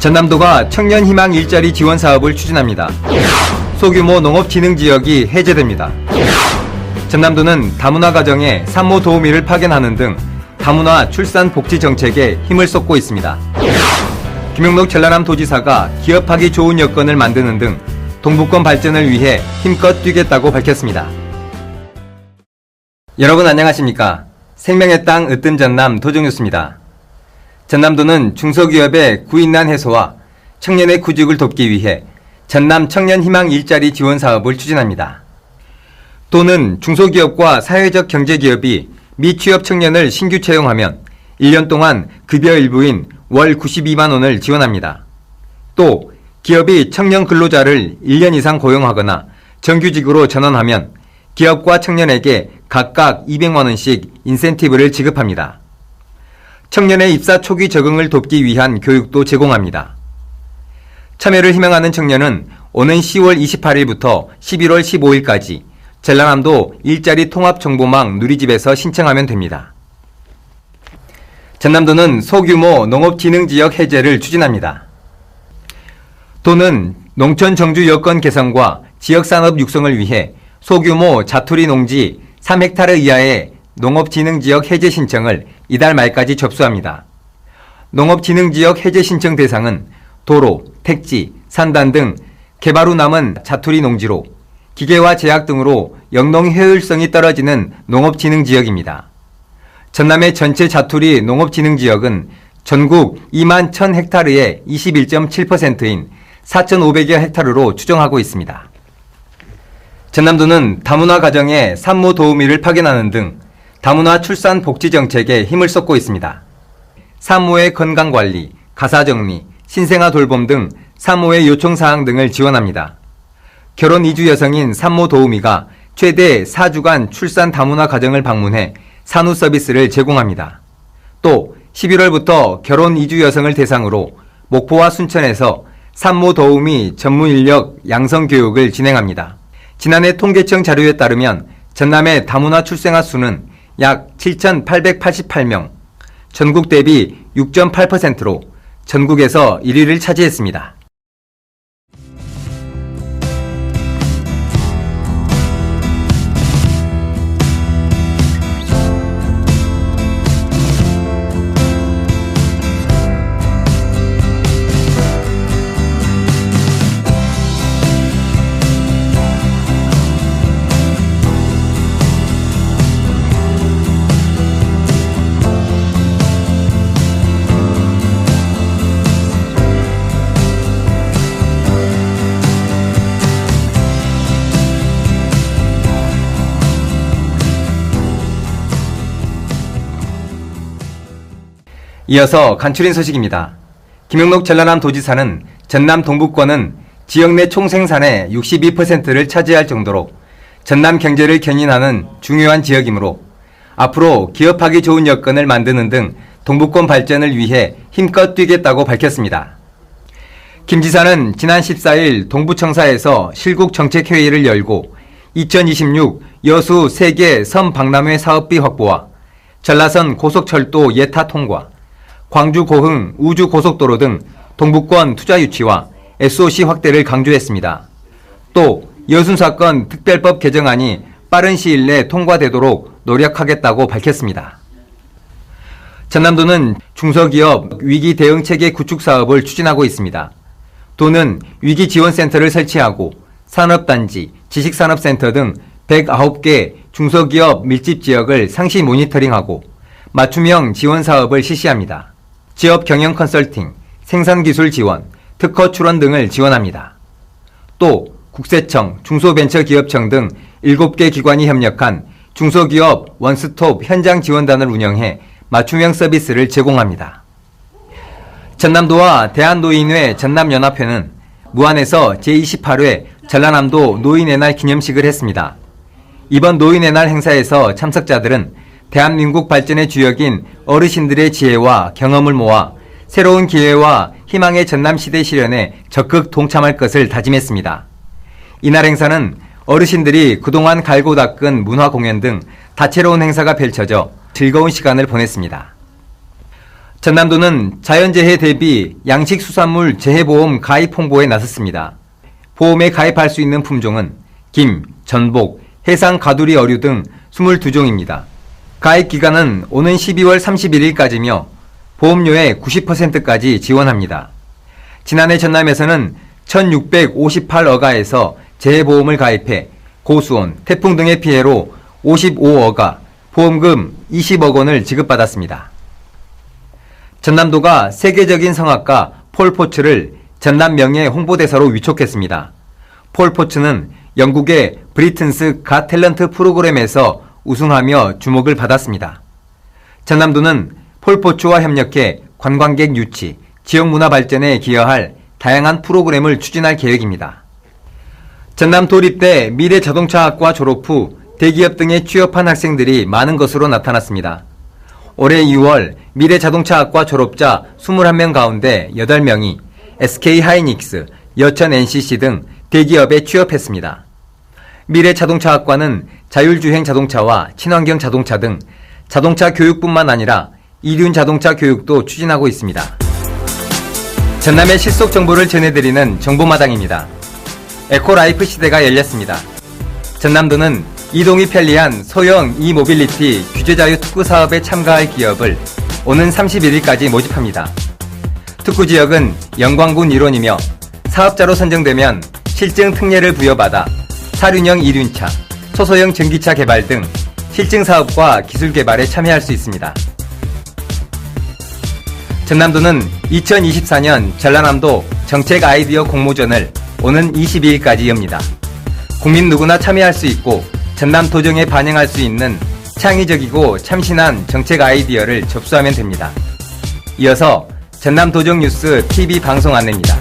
전남도가 청년희망 일자리 지원 사업을 추진합니다. 소규모 농업진흥지역이 해제됩니다. 전남도는 다문화 가정에 산모 도우미를 파견하는 등 다문화 출산 복지 정책에 힘을 쏟고 있습니다. 김용록 전라남 도지사가 기업하기 좋은 여건을 만드는 등 동북권 발전을 위해 힘껏 뛰겠다고 밝혔습니다. 여러분 안녕하십니까? 생명의 땅 으뜸 전남 도정뉴스입니다. 전남도는 중소기업의 구인난 해소와 청년의 구직을 돕기 위해 전남 청년희망 일자리 지원 사업을 추진합니다. 도는 중소기업과 사회적 경제기업이 미취업 청년을 신규 채용하면 1년 동안 급여 일부인 월 92만 원을 지원합니다. 또 기업이 청년 근로자를 1년 이상 고용하거나 정규직으로 전환하면 기업과 청년에게 각각 200만 원씩 인센티브를 지급합니다. 청년의 입사 초기 적응을 돕기 위한 교육도 제공합니다. 참여를 희망하는 청년은 오는 10월 28일부터 11월 15일까지 전라남도 일자리 통합정보망 누리집에서 신청하면 됩니다. 전남도는 소규모 농업진흥지역 해제를 추진합니다. 도는 농촌 정주 여건 개선과 지역산업 육성을 위해 소규모 자투리 농지 3헥타르 이하의 농업진흥지역 해제 신청을 이달 말까지 접수합니다. 농업진흥지역 해제 신청 대상은 도로, 택지, 산단 등 개발 후 남은 자투리 농지로 기계화 제약 등으로 영농 효율성이 떨어지는 농업진흥지역입니다. 전남의 전체 자투리 농업진흥지역은 전국 2만 1000헥타르의 21.7%인 4,500여 헥타르로 추정하고 있습니다. 전남도는 다문화 가정에 산모 도우미를 파견하는 등 다문화 출산 복지 정책에 힘을 쏟고 있습니다. 산모의 건강관리, 가사정리, 신생아 돌봄 등 산모의 요청사항 등을 지원합니다. 결혼 이주 여성인 산모 도우미가 최대 4주간 출산 다문화 가정을 방문해 산후 서비스를 제공합니다. 또 11월부터 결혼 이주 여성을 대상으로 목포와 순천에서 산모 도우미 전문 인력 양성 교육을 진행합니다. 지난해 통계청 자료에 따르면 전남의 다문화 출생아 수는 약 7,888명, 전국 대비 6.8%로 전국에서 1위를 차지했습니다. 이어서 간추린 소식입니다. 김용록 전라남 도지사는 전남 동북권은 지역 내 총생산의 62%를 차지할 정도로 전남 경제를 견인하는 중요한 지역이므로 앞으로 기업하기 좋은 여건을 만드는 등 동북권 발전을 위해 힘껏 뛰겠다고 밝혔습니다. 김 지사는 지난 14일 동부청사에서 실국정책회의를 열고 2026 여수 세계 섬박람회 사업비 확보와 전라선 고속철도 예타 통과, 광주 고흥 우주고속도로 등 동북권 투자 유치와 SOC 확대를 강조했습니다. 또 여순사건 특별법 개정안이 빠른 시일 내 통과되도록 노력하겠다고 밝혔습니다. 전남도는 중소기업 위기 대응 체계 구축 사업을 추진하고 있습니다. 도는 위기지원센터를 설치하고 산업단지, 지식산업센터 등 109개 중소기업 밀집 지역을 상시 모니터링하고 맞춤형 지원 사업을 실시합니다. 지역 경영 컨설팅, 생산기술 지원, 특허 출원 등을 지원합니다. 또 국세청, 중소벤처기업청 등 7개 기관이 협력한 중소기업 원스톱 현장 지원단을 운영해 맞춤형 서비스를 제공합니다. 전남도와 대한노인회 전남연합회는 무안에서 제28회 전라남도 노인의 날 기념식을 했습니다. 이번 노인의 날 행사에서 참석자들은 대한민국 발전의 주역인 어르신들의 지혜와 경험을 모아 새로운 기회와 희망의 전남시대 실현에 적극 동참할 것을 다짐했습니다. 이날 행사는 어르신들이 그동안 갈고 닦은 문화 공연 등 다채로운 행사가 펼쳐져 즐거운 시간을 보냈습니다. 전남도는 자연재해 대비 양식수산물 재해보험 가입 홍보에 나섰습니다. 보험에 가입할 수 있는 품종은 김, 전복, 해상 가두리 어류 등 22종입니다. 가입 기간은 오는 12월 31일까지며 보험료의 90%까지 지원합니다. 지난해 전남에서는 1658어가에서 재해보험을 가입해 고수온, 태풍 등의 피해로 55어가, 보험금 20억 원을 지급받았습니다. 전남도가 세계적인 성악가 폴 포츠를 전남 명예 홍보대사로 위촉했습니다. 폴 포츠는 영국의 브리튼스 갓 탤런트 프로그램에서 우승하며 주목을 받았습니다. 전남도는 폴 포츠와 협력해 관광객 유치, 지역 문화 발전에 기여할 다양한 프로그램을 추진할 계획입니다. 전남 도립대 미래자동차학과 졸업 후 대기업 등에 취업한 학생들이 많은 것으로 나타났습니다. 올해 6월 미래자동차학과 졸업자 21명 가운데 8명이 SK하이닉스, 여천NCC 등 대기업에 취업했습니다. 미래자동차학과는 자율주행 자동차와 친환경 자동차 등 자동차 교육뿐만 아니라 이륜 자동차 교육도 추진하고 있습니다. 전남의 실속 정보를 전해드리는 정보마당입니다. 에코라이프 시대가 열렸습니다. 전남도는 이동이 편리한 소형 이모빌리티 규제자유 특구 사업에 참가할 기업을 오는 31일까지 모집합니다. 특구 지역은 영광군 일원이며 사업자로 선정되면 실증 특례를 부여받아 사륜형 이륜차, 초소형 전기차 개발 등 실증 사업과 기술 개발에 참여할 수 있습니다. 전남도는 2024년 전라남도 정책 아이디어 공모전을 오는 22일까지 엽니다. 국민 누구나 참여할 수 있고 전남 도정에 반영할 수 있는 창의적이고 참신한 정책 아이디어를 접수하면 됩니다. 이어서 전남 도정 뉴스 TV 방송 안내입니다.